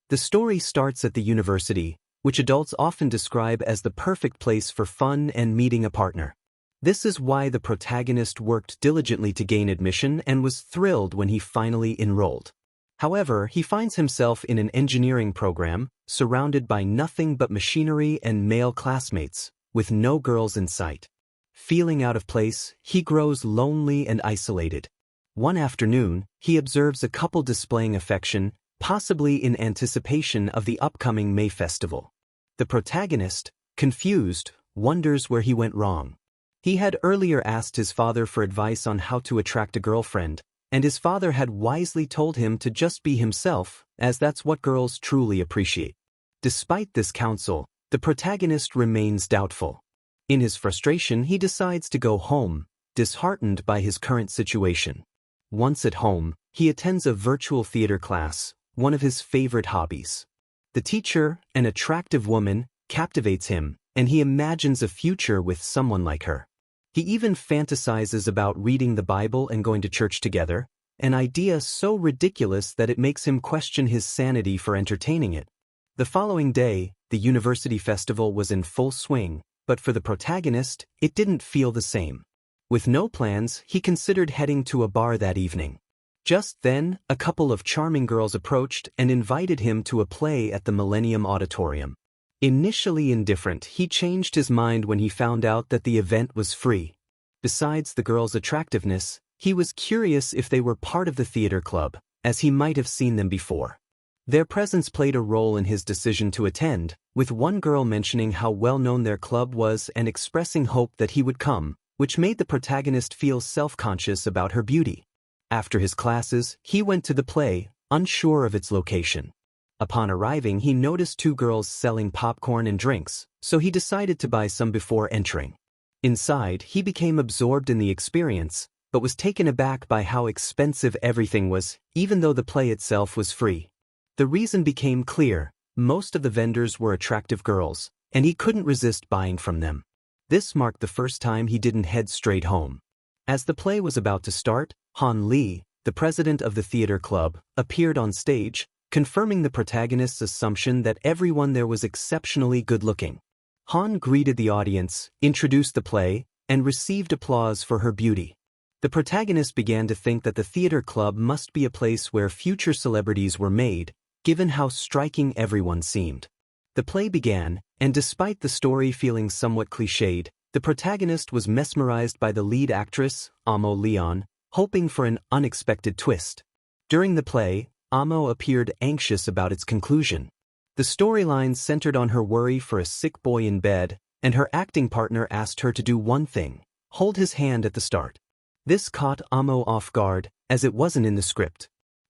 The story starts at the university, which adults often describe as the perfect place for fun and meeting a partner. This is why the protagonist worked diligently to gain admission and was thrilled when he finally enrolled. However, he finds himself in an engineering program, surrounded by nothing but machinery and male classmates, with no girls in sight. Feeling out of place, he grows lonely and isolated. One afternoon, he observes a couple displaying affection, possibly in anticipation of the upcoming May festival. The protagonist, confused, wonders where he went wrong. He had earlier asked his father for advice on how to attract a girlfriend, and his father had wisely told him to just be himself, as that's what girls truly appreciate. Despite this counsel, the protagonist remains doubtful. In his frustration, he decides to go home, disheartened by his current situation. Once at home, he attends a virtual theater class, one of his favorite hobbies. The teacher, an attractive woman, captivates him, and he imagines a future with someone like her. He even fantasizes about reading the Bible and going to church together, an idea so ridiculous that it makes him question his sanity for entertaining it. The following day, the university festival was in full swing, but for the protagonist, it didn't feel the same. With no plans, he considered heading to a bar that evening. Just then, a couple of charming girls approached and invited him to a play at the Millennium Auditorium. Initially indifferent, he changed his mind when he found out that the event was free. Besides the girls' attractiveness, he was curious if they were part of the theater club, as he might have seen them before. Their presence played a role in his decision to attend, with one girl mentioning how well-known their club was and expressing hope that he would come, which made the protagonist feel self-conscious about her beauty. After his classes, he went to the play, unsure of its location. Upon arriving, he noticed two girls selling popcorn and drinks, so he decided to buy some before entering. Inside, he became absorbed in the experience, but was taken aback by how expensive everything was, even though the play itself was free. The reason became clear: most of the vendors were attractive girls, and he couldn't resist buying from them. This marked the first time he didn't head straight home. As the play was about to start, Han Lee, the president of the theater club, appeared on stage, confirming the protagonist's assumption that everyone there was exceptionally good-looking. Han greeted the audience, introduced the play, and received applause for her beauty. The protagonist began to think that the theater club must be a place where future celebrities were made, given how striking everyone seemed. The play began, and despite the story feeling somewhat cliched, the protagonist was mesmerized by the lead actress, Amo Leon, hoping for an unexpected twist. During the play, Amo appeared anxious about its conclusion. The storyline centered on her worry for a sick boy in bed, and her acting partner asked her to do one thing: hold his hand at the start. This caught Amo off guard, as it wasn't in the script.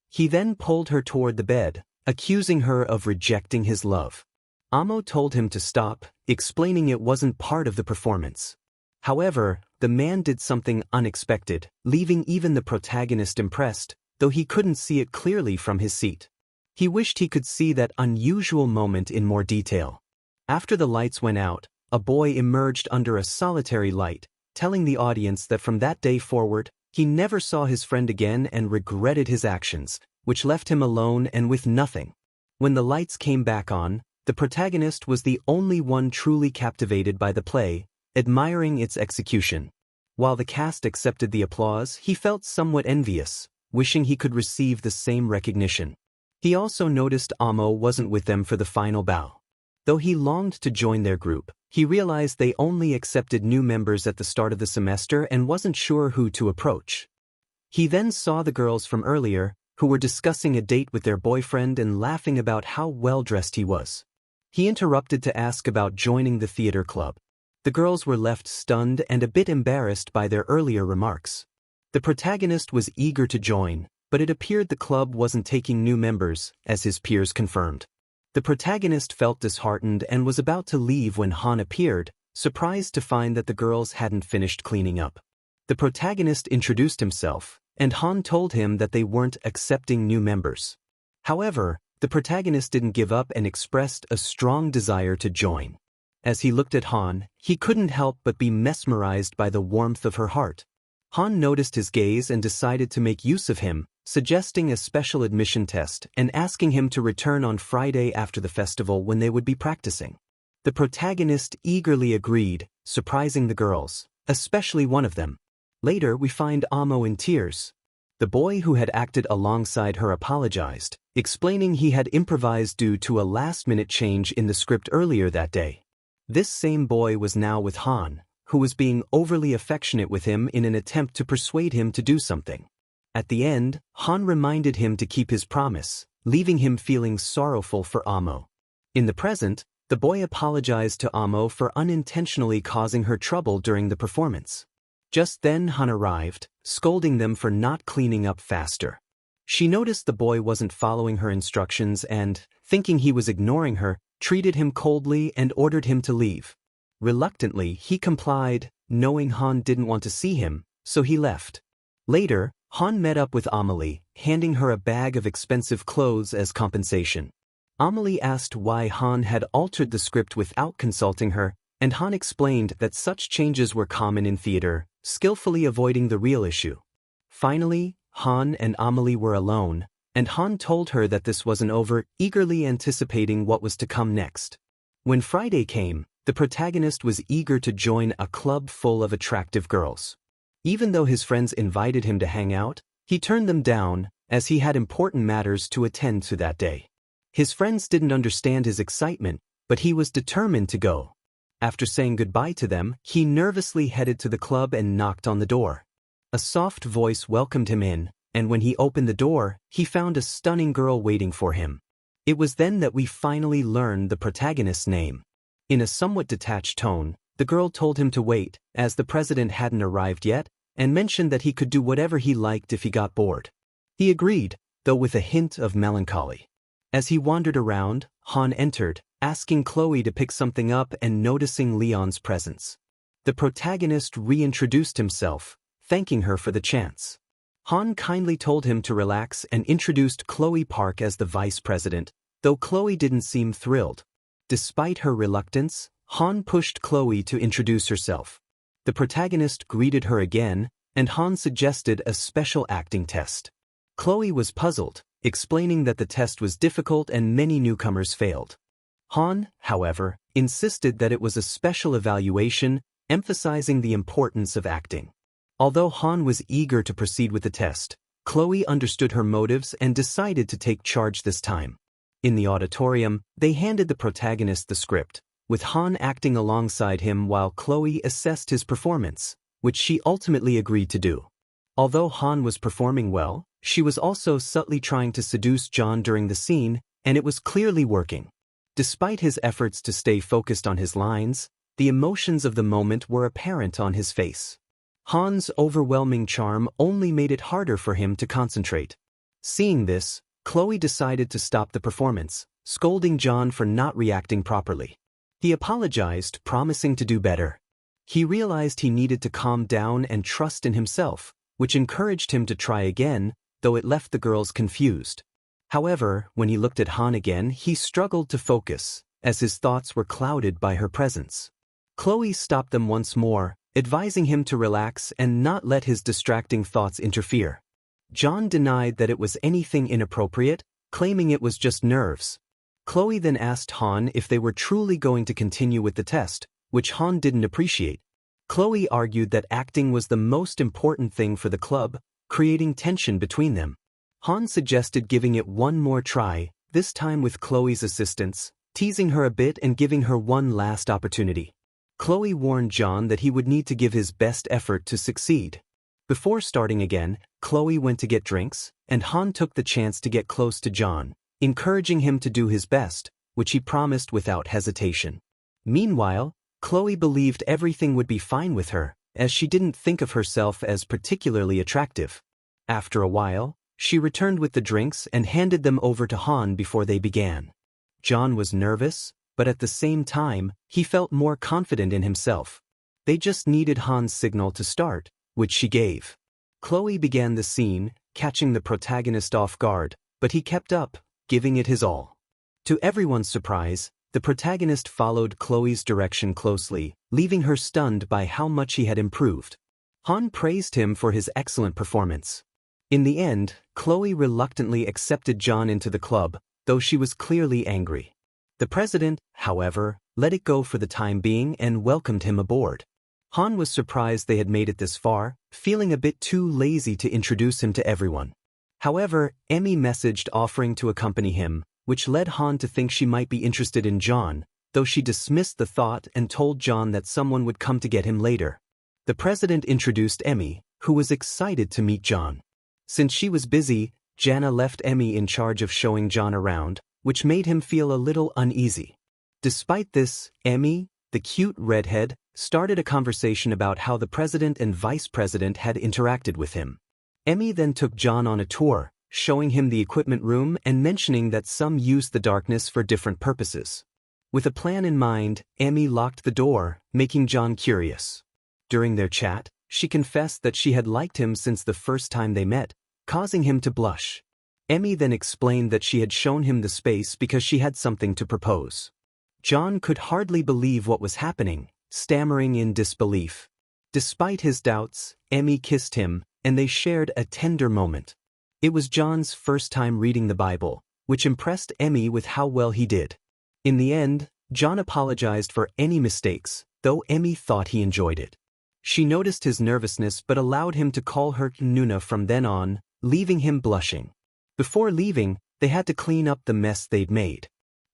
He then pulled her toward the bed, accusing her of rejecting his love. Amo told him to stop, explaining it wasn't part of the performance. However, the man did something unexpected, leaving even the protagonist impressed, though he couldn't see it clearly from his seat. He wished he could see that unusual moment in more detail. After the lights went out, a boy emerged under a solitary light, telling the audience that from that day forward, he never saw his friend again and regretted his actions, which left him alone and with nothing. When the lights came back on, the protagonist was the only one truly captivated by the play, admiring its execution. While the cast accepted the applause, he felt somewhat envious, wishing he could receive the same recognition. He also noticed Amo wasn't with them for the final bow. Though he longed to join their group, he realized they only accepted new members at the start of the semester and wasn't sure who to approach. He then saw the girls from earlier, who were discussing a date with their boyfriend and laughing about how well-dressed he was. He interrupted to ask about joining the theater club. The girls were left stunned and a bit embarrassed by their earlier remarks. The protagonist was eager to join, but it appeared the club wasn't taking new members, as his peers confirmed. The protagonist felt disheartened and was about to leave when Han appeared, surprised to find that the girls hadn't finished cleaning up. The protagonist introduced himself, and Han told him that they weren't accepting new members. However, the protagonist didn't give up and expressed a strong desire to join. As he looked at Han, he couldn't help but be mesmerized by the warmth of her heart. Han noticed his gaze and decided to make use of him, suggesting a special admission test and asking him to return on Friday after the festival when they would be practicing. The protagonist eagerly agreed, surprising the girls, especially one of them. Later we find Amo in tears. The boy who had acted alongside her apologized, explaining he had improvised due to a last-minute change in the script earlier that day. This same boy was now with Han, who was being overly affectionate with him in an attempt to persuade him to do something. At the end, Han reminded him to keep his promise, leaving him feeling sorrowful for Amo. In the present, the boy apologized to Amo for unintentionally causing her trouble during the performance. Just then Han arrived, scolding them for not cleaning up faster. She noticed the boy wasn't following her instructions and, thinking he was ignoring her, treated him coldly and ordered him to leave. Reluctantly, he complied, knowing Han didn't want to see him, so he left. Later, Han met up with Amelie, handing her a bag of expensive clothes as compensation. Amelie asked why Han had altered the script without consulting her, and Han explained that such changes were common in theater, skillfully avoiding the real issue. Finally, Han and Amelie were alone, and Han told her that this wasn't over, eagerly anticipating what was to come next. When Friday came, the protagonist was eager to join a club full of attractive girls. Even though his friends invited him to hang out, he turned them down, as he had important matters to attend to that day. His friends didn't understand his excitement, but he was determined to go. After saying goodbye to them, he nervously headed to the club and knocked on the door. A soft voice welcomed him in, and when he opened the door, he found a stunning girl waiting for him. It was then that we finally learned the protagonist's name. In a somewhat detached tone, the girl told him to wait, as the president hadn't arrived yet, and mentioned that he could do whatever he liked if he got bored. He agreed, though with a hint of melancholy. As he wandered around, Han entered, asking Chloe to pick something up and noticing Leon's presence. The protagonist reintroduced himself, thanking her for the chance. Han kindly told him to relax and introduced Chloe Park as the vice president, though Chloe didn't seem thrilled. Despite her reluctance, Han pushed Chloe to introduce herself. The protagonist greeted her again, and Han suggested a special acting test. Chloe was puzzled, explaining that the test was difficult and many newcomers failed. Han, however, insisted that it was a special evaluation, emphasizing the importance of acting. Although Han was eager to proceed with the test, Chloe understood her motives and decided to take charge this time. In the auditorium, they handed the protagonist the script, with Han acting alongside him while Chloe assessed his performance, which she ultimately agreed to do. Although Han was performing well, she was also subtly trying to seduce John during the scene, and it was clearly working. Despite his efforts to stay focused on his lines, the emotions of the moment were apparent on his face. Han's overwhelming charm only made it harder for him to concentrate. Seeing this, Chloe decided to stop the performance, scolding John for not reacting properly. He apologized, promising to do better. He realized he needed to calm down and trust in himself, which encouraged him to try again, though it left the girls confused. However, when he looked at Han again, he struggled to focus, as his thoughts were clouded by her presence. Chloe stopped them once more, advising him to relax and not let his distracting thoughts interfere. John denied that it was anything inappropriate, claiming it was just nerves. Chloe then asked Han if they were truly going to continue with the test, which Han didn't appreciate. Chloe argued that acting was the most important thing for the club, creating tension between them. Han suggested giving it one more try, this time with Chloe's assistance, teasing her a bit and giving her one last opportunity. Chloe warned John that he would need to give his best effort to succeed. Before starting again, Chloe went to get drinks, and Han took the chance to get close to John, encouraging him to do his best, which he promised without hesitation. Meanwhile, Chloe believed everything would be fine with her, as she didn't think of herself as particularly attractive. After a while, she returned with the drinks and handed them over to Han before they began. John was nervous, but at the same time, he felt more confident in himself. They just needed Han's signal to start, which she gave. Chloe began the scene, catching the protagonist off guard, but he kept up, giving it his all. To everyone's surprise, the protagonist followed Chloe's direction closely, leaving her stunned by how much he had improved. Han praised him for his excellent performance. In the end, Chloe reluctantly accepted John into the club, though she was clearly angry. The president, however, let it go for the time being and welcomed him aboard. Han was surprised they had made it this far, feeling a bit too lazy to introduce him to everyone. However, Emmy messaged offering to accompany him, which led Han to think she might be interested in John, though she dismissed the thought and told John that someone would come to get him later. The president introduced Emmy, who was excited to meet John. Since she was busy, Jana left Emmy in charge of showing John around, which made him feel a little uneasy. Despite this, Emmy, the cute redhead, started a conversation about how the president and vice president had interacted with him. Emmy then took John on a tour, showing him the equipment room and mentioning that some used the darkness for different purposes. With a plan in mind, Emmy locked the door, making John curious. During their chat, she confessed that she had liked him since the first time they met, causing him to blush. Emmy then explained that she had shown him the space because she had something to propose. John could hardly believe what was happening, stammering in disbelief. Despite his doubts, Emmy kissed him, and they shared a tender moment. It was John's first time reading the Bible, which impressed Emmy with how well he did. In the end, John apologized for any mistakes, though Emmy thought he enjoyed it. She noticed his nervousness but allowed him to call her Nuna from then on, leaving him blushing. Before leaving, they had to clean up the mess they'd made.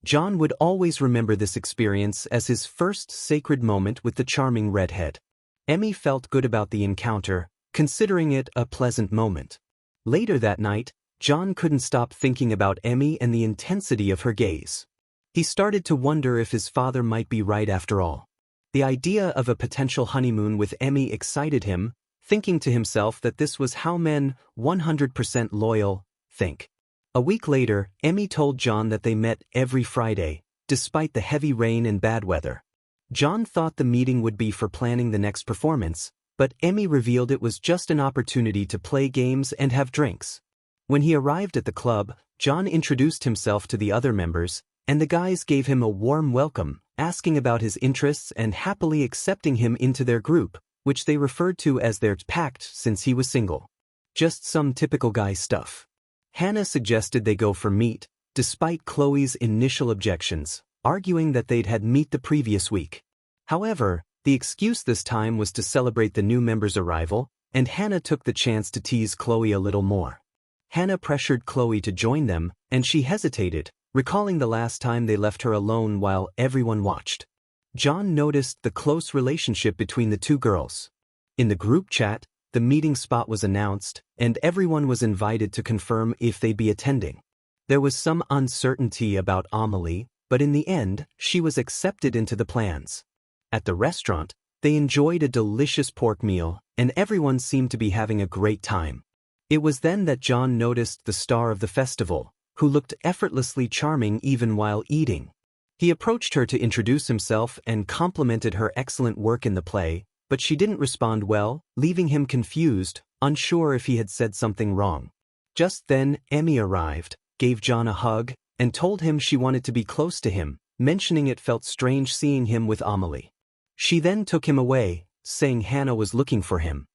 John would always remember this experience as his first sacred moment with the charming redhead. Emmy felt good about the encounter, considering it a pleasant moment. Later that night, John couldn't stop thinking about Emmy and the intensity of her gaze. He started to wonder if his father might be right after all. The idea of a potential honeymoon with Emmy excited him, thinking to himself that this was how men, 100% loyal, think. A week later, Emmy told John that they met every Friday, despite the heavy rain and bad weather. John thought the meeting would be for planning the next performance, but Emmy revealed it was just an opportunity to play games and have drinks. When he arrived at the club, John introduced himself to the other members, and the guys gave him a warm welcome, asking about his interests and happily accepting him into their group, which they referred to as their pact since he was single. Just some typical guy stuff. Hannah suggested they go for meat, despite Chloe's initial objections, arguing that they'd had meat the previous week. However, the excuse this time was to celebrate the new member's arrival, and Hannah took the chance to tease Chloe a little more. Hannah pressured Chloe to join them, and she hesitated, recalling the last time they left her alone while everyone watched. John noticed the close relationship between the two girls. In the group chat, the meeting spot was announced, and everyone was invited to confirm if they'd be attending. There was some uncertainty about Amelie, but in the end, she was accepted into the plans. At the restaurant, they enjoyed a delicious pork meal, and everyone seemed to be having a great time. It was then that John noticed the star of the festival, who looked effortlessly charming even while eating. He approached her to introduce himself and complimented her excellent work in the play, but she didn't respond well, leaving him confused, unsure if he had said something wrong. Just then, Emmy arrived, gave John a hug, and told him she wanted to be close to him, mentioning it felt strange seeing him with Amelie. She then took him away, saying Hannah was looking for him.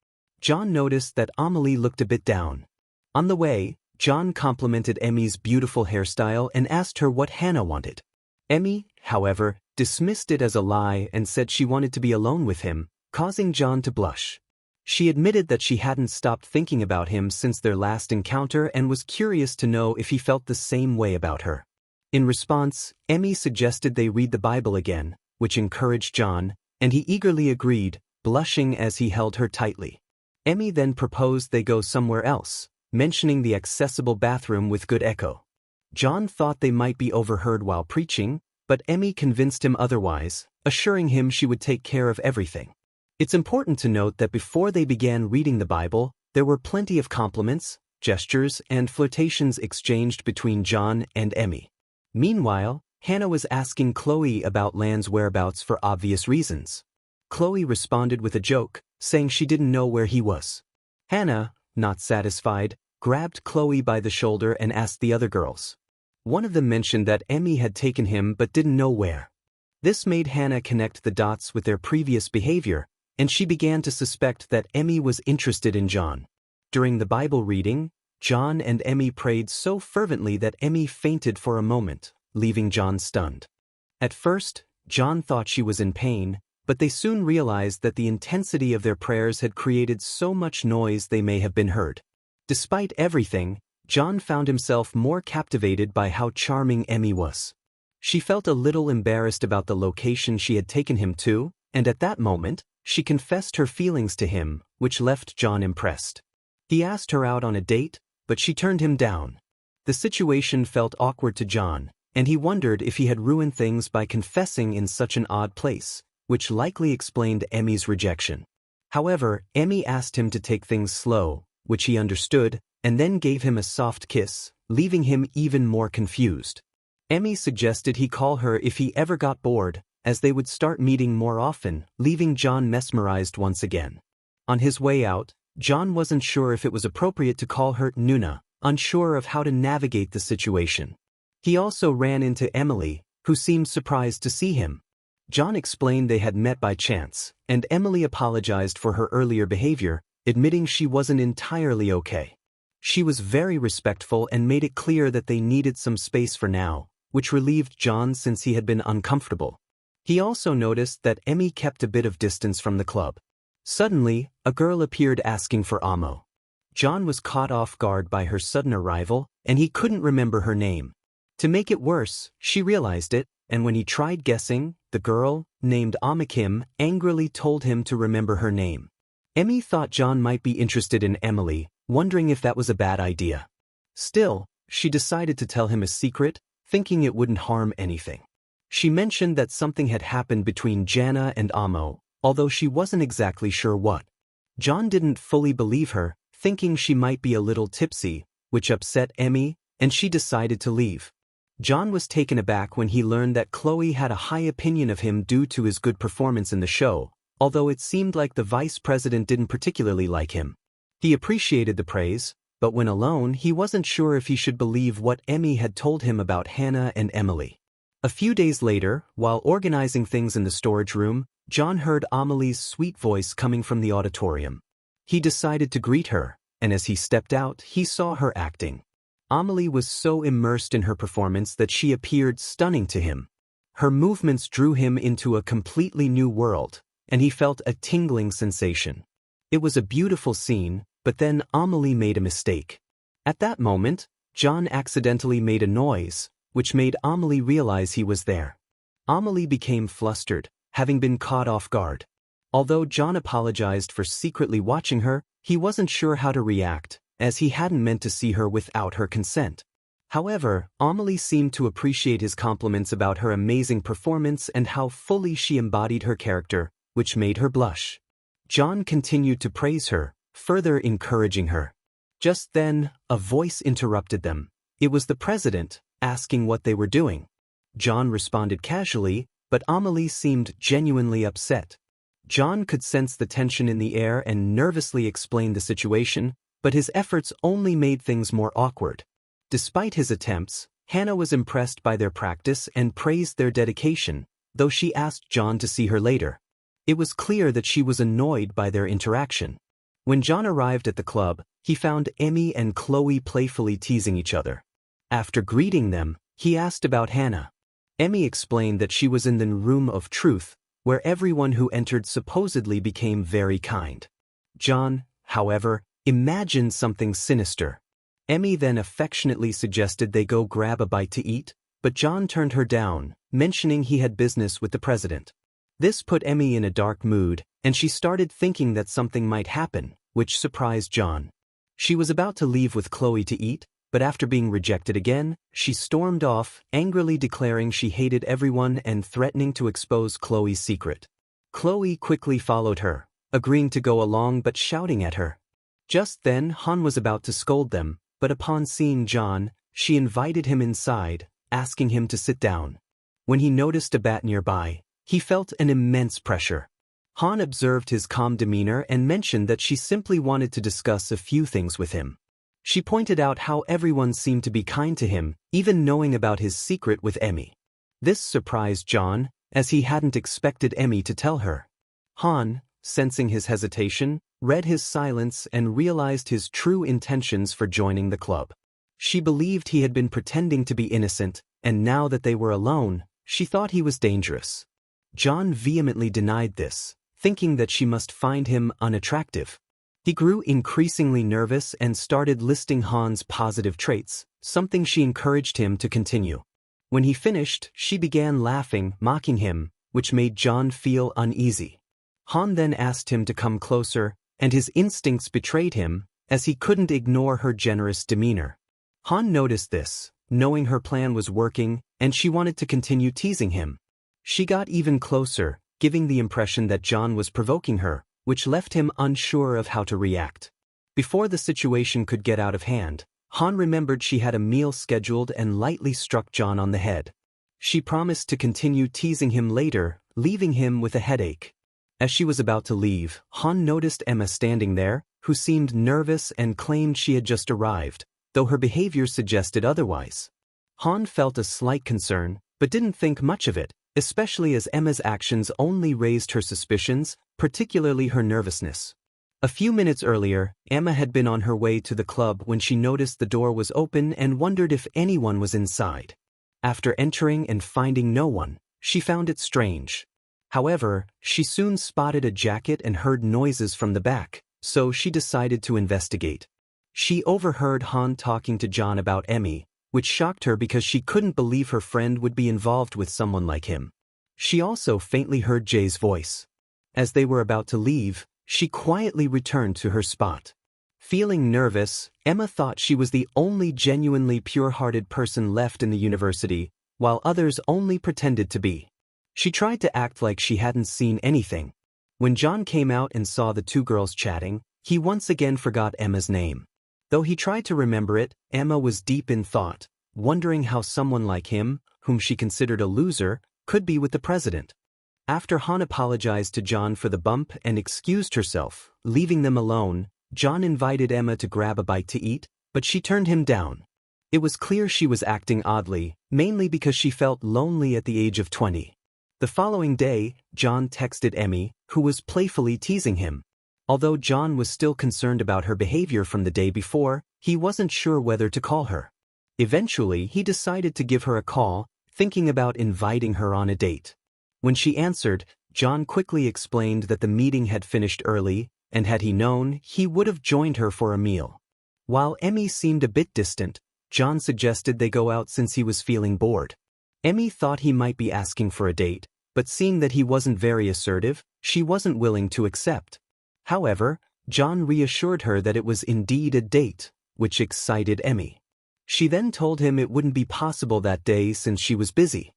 John noticed that Amelie looked a bit down. On the way, John complimented Emmy's beautiful hairstyle and asked her what Hannah wanted. Emmy, however, dismissed it as a lie and said she wanted to be alone with him, causing John to blush. She admitted that she hadn't stopped thinking about him since their last encounter and was curious to know if he felt the same way about her. In response, Emmy suggested they read the Bible again, which encouraged John, and he eagerly agreed, blushing as he held her tightly. Emmy then proposed they go somewhere else, mentioning the accessible bathroom with good echo. John thought they might be overheard while preaching, but Emmy convinced him otherwise, assuring him she would take care of everything. It's important to note that before they began reading the Bible, there were plenty of compliments, gestures, and flirtations exchanged between John and Emmy. Meanwhile, Hannah was asking Chloe about Lan's whereabouts for obvious reasons. Chloe responded with a joke, saying she didn't know where he was. Hannah, not satisfied, grabbed Chloe by the shoulder and asked the other girls. One of them mentioned that Emmy had taken him but didn't know where. This made Hannah connect the dots with their previous behavior, and she began to suspect that Emmy was interested in John. During the Bible reading, John and Emmy prayed so fervently that Emmy fainted for a moment, leaving John stunned. At first, John thought she was in pain, but they soon realized that the intensity of their prayers had created so much noise they may have been heard. Despite everything, John found himself more captivated by how charming Emmy was. She felt a little embarrassed about the location she had taken him to, and at that moment, she confessed her feelings to him, which left John impressed. He asked her out on a date, but she turned him down. The situation felt awkward to John, and he wondered if he had ruined things by confessing in such an odd place, which likely explained Emmy's rejection. However, Emmy asked him to take things slow, which he understood, and then gave him a soft kiss, leaving him even more confused. Emmy suggested he call her if he ever got bored, as they would start meeting more often, leaving John mesmerized once again. On his way out, John wasn't sure if it was appropriate to call her Nuna, unsure of how to navigate the situation. He also ran into Emily, who seemed surprised to see him. John explained they had met by chance, and Emily apologized for her earlier behavior, admitting she wasn't entirely okay. She was very respectful and made it clear that they needed some space for now, which relieved John since he had been uncomfortable. He also noticed that Emmy kept a bit of distance from the club. Suddenly, a girl appeared asking for Amo. John was caught off guard by her sudden arrival, and he couldn't remember her name. To make it worse, she realized it, and when he tried guessing, the girl, named Amakim, angrily told him to remember her name. Emmy thought John might be interested in Emily, wondering if that was a bad idea. Still, she decided to tell him a secret, thinking it wouldn't harm anything. She mentioned that something had happened between Jana and Amo, although she wasn't exactly sure what. John didn't fully believe her, thinking she might be a little tipsy, which upset Emmy, and she decided to leave. John was taken aback when he learned that Chloe had a high opinion of him due to his good performance in the show, although it seemed like the vice president didn't particularly like him. He appreciated the praise, but when alone he wasn't sure if he should believe what Emmy had told him about Hannah and Emily. A few days later, while organizing things in the storage room, John heard Amelie's sweet voice coming from the auditorium. He decided to greet her, and as he stepped out, he saw her acting. Amelie was so immersed in her performance that she appeared stunning to him. Her movements drew him into a completely new world, and he felt a tingling sensation. It was a beautiful scene, but then Amelie made a mistake. At that moment, John accidentally made a noise, which made Amelie realize he was there. Amelie became flustered, having been caught off guard. Although John apologized for secretly watching her, he wasn't sure how to react, as he hadn't meant to see her without her consent. However, Amelie seemed to appreciate his compliments about her amazing performance and how fully she embodied her character, which made her blush. John continued to praise her, further encouraging her. Just then, a voice interrupted them. It was the president, asking what they were doing. John responded casually, but Amelie seemed genuinely upset. John could sense the tension in the air and nervously explained the situation, but his efforts only made things more awkward. Despite his attempts, Hannah was impressed by their practice and praised their dedication, though she asked John to see her later. It was clear that she was annoyed by their interaction. When John arrived at the club, he found Emmy and Chloe playfully teasing each other. After greeting them, he asked about Hannah. Emmy explained that she was in the room of truth, where everyone who entered supposedly became very kind. John, however, imagined something sinister. Emmy then affectionately suggested they go grab a bite to eat, but John turned her down, mentioning he had business with the president. This put Emmy in a dark mood, and she started thinking that something might happen, which surprised John. She was about to leave with Chloe to eat, but after being rejected again, she stormed off, angrily declaring she hated everyone and threatening to expose Chloe's secret. Chloe quickly followed her, agreeing to go along but shouting at her. Just then, Han was about to scold them, but upon seeing John, she invited him inside, asking him to sit down. When he noticed a bat nearby, he felt an immense pressure. Han observed his calm demeanor and mentioned that she simply wanted to discuss a few things with him. She pointed out how everyone seemed to be kind to him, even knowing about his secret with Emmy. This surprised John, as he hadn't expected Emmy to tell her. Han, sensing his hesitation, read his silence and realized his true intentions for joining the club. She believed he had been pretending to be innocent, and now that they were alone, she thought he was dangerous. John vehemently denied this, thinking that she must find him unattractive. He grew increasingly nervous and started listing Han's positive traits, something she encouraged him to continue. When he finished, she began laughing, mocking him, which made John feel uneasy. Han then asked him to come closer, and his instincts betrayed him, as he couldn't ignore her generous demeanor. Han noticed this, knowing her plan was working, and she wanted to continue teasing him. She got even closer, giving the impression that John was provoking her, which left him unsure of how to react. Before the situation could get out of hand, Han remembered she had a meal scheduled and lightly struck John on the head. She promised to continue teasing him later, leaving him with a headache. As she was about to leave, Han noticed Emma standing there, who seemed nervous and claimed she had just arrived, though her behavior suggested otherwise. Han felt a slight concern, but didn't think much of it, especially as Emma's actions only raised her suspicions, particularly her nervousness. A few minutes earlier, Emma had been on her way to the club when she noticed the door was open and wondered if anyone was inside. After entering and finding no one, she found it strange. However, she soon spotted a jacket and heard noises from the back, so she decided to investigate. She overheard Han talking to John about Emmy, which shocked her because she couldn't believe her friend would be involved with someone like him. She also faintly heard Jay's voice. As they were about to leave, she quietly returned to her spot. Feeling nervous, Emma thought she was the only genuinely pure-hearted person left in the university, while others only pretended to be. She tried to act like she hadn't seen anything. When John came out and saw the two girls chatting, he once again forgot Emma's name. Though he tried to remember it, Emma was deep in thought, wondering how someone like him, whom she considered a loser, could be with the president. After Han apologized to John for the bump and excused herself, leaving them alone, John invited Emma to grab a bite to eat, but she turned him down. It was clear she was acting oddly, mainly because she felt lonely at the age of 20. The following day, John texted Emmy, who was playfully teasing him. Although John was still concerned about her behavior from the day before, he wasn't sure whether to call her. Eventually, he decided to give her a call, thinking about inviting her on a date. When she answered, John quickly explained that the meeting had finished early, and had he known, he would have joined her for a meal. While Emmy seemed a bit distant, John suggested they go out since he was feeling bored. Emmy thought he might be asking for a date, but seeing that he wasn't very assertive, she wasn't willing to accept. However, John reassured her that it was indeed a date, which excited Emmy. She then told him it wouldn't be possible that day since she was busy.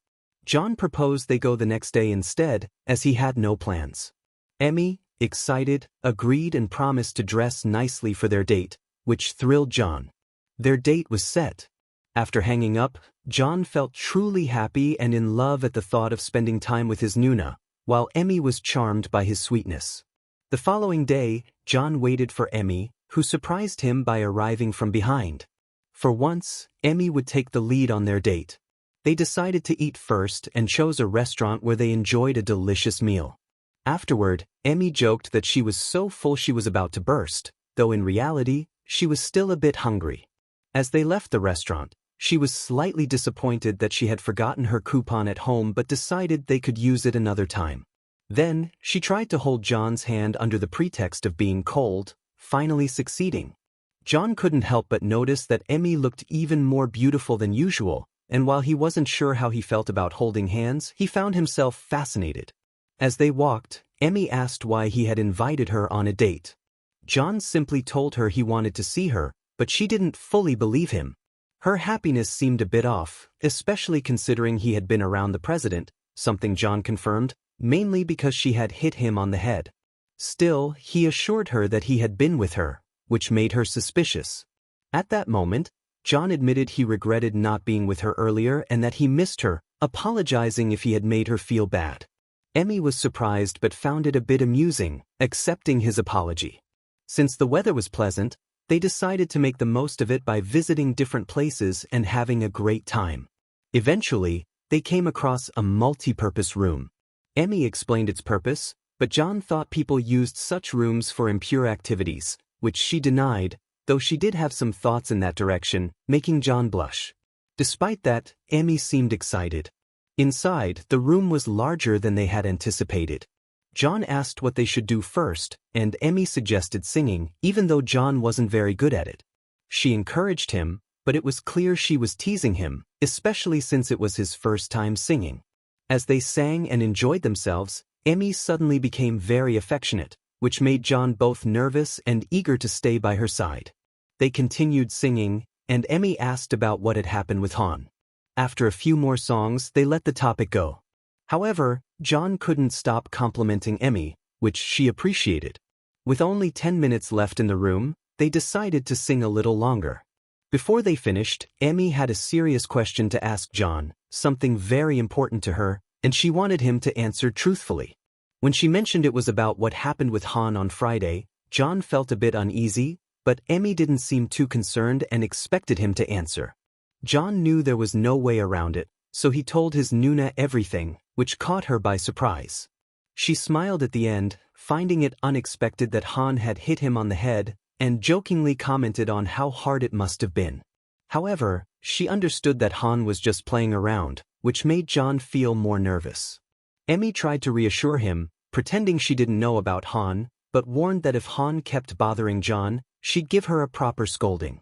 John proposed they go the next day instead, as he had no plans. Emmy, excited, agreed and promised to dress nicely for their date, which thrilled John. Their date was set. After hanging up, John felt truly happy and in love at the thought of spending time with his Nuna, while Emmy was charmed by his sweetness. The following day, John waited for Emmy, who surprised him by arriving from behind. For once, Emmy would take the lead on their date. They decided to eat first and chose a restaurant where they enjoyed a delicious meal. Afterward, Emmy joked that she was so full she was about to burst, though in reality, she was still a bit hungry. As they left the restaurant, she was slightly disappointed that she had forgotten her coupon at home but decided they could use it another time. Then, she tried to hold John's hand under the pretext of being cold, finally succeeding. John couldn't help but notice that Emmy looked even more beautiful than usual, and while he wasn't sure how he felt about holding hands, he found himself fascinated. As they walked, Emmy asked why he had invited her on a date. John simply told her he wanted to see her, but she didn't fully believe him. Her happiness seemed a bit off, especially considering he had been around the president, something John confirmed, mainly because she had hit him on the head. Still, he assured her that he had been with her, which made her suspicious. At that moment, John admitted he regretted not being with her earlier and that he missed her, apologizing if he had made her feel bad. Emmy was surprised but found it a bit amusing, accepting his apology. Since the weather was pleasant, they decided to make the most of it by visiting different places and having a great time. Eventually, they came across a multi-purpose room. Emmy explained its purpose, But John thought people used such rooms for impure activities, which she denied, though she did have some thoughts in that direction, making John blush. Despite that, Emmy seemed excited. Inside, the room was larger than they had anticipated. John asked what they should do first, and Emmy suggested singing, even though John wasn't very good at it. She encouraged him, but it was clear she was teasing him, especially since it was his first time singing. As they sang and enjoyed themselves, Emmy suddenly became very affectionate, which made John both nervous and eager to stay by her side. They continued singing, and Emmy asked about what had happened with Han. After a few more songs, they let the topic go. However, John couldn't stop complimenting Emmy, which she appreciated. With only 10 minutes left in the room, they decided to sing a little longer. Before they finished, Emmy had a serious question to ask John, something very important to her, and she wanted him to answer truthfully. When she mentioned it was about what happened with Han on Friday, John felt a bit uneasy, but Emmy didn't seem too concerned and expected him to answer. John knew there was no way around it, so he told his Nuna everything, which caught her by surprise. She smiled at the end, finding it unexpected that Han had hit him on the head, and jokingly commented on how hard it must have been. However, she understood that Han was just playing around, which made John feel more nervous. Emmy tried to reassure him, pretending she didn't know about Han, but warned that if Han kept bothering John, she'd give her a proper scolding.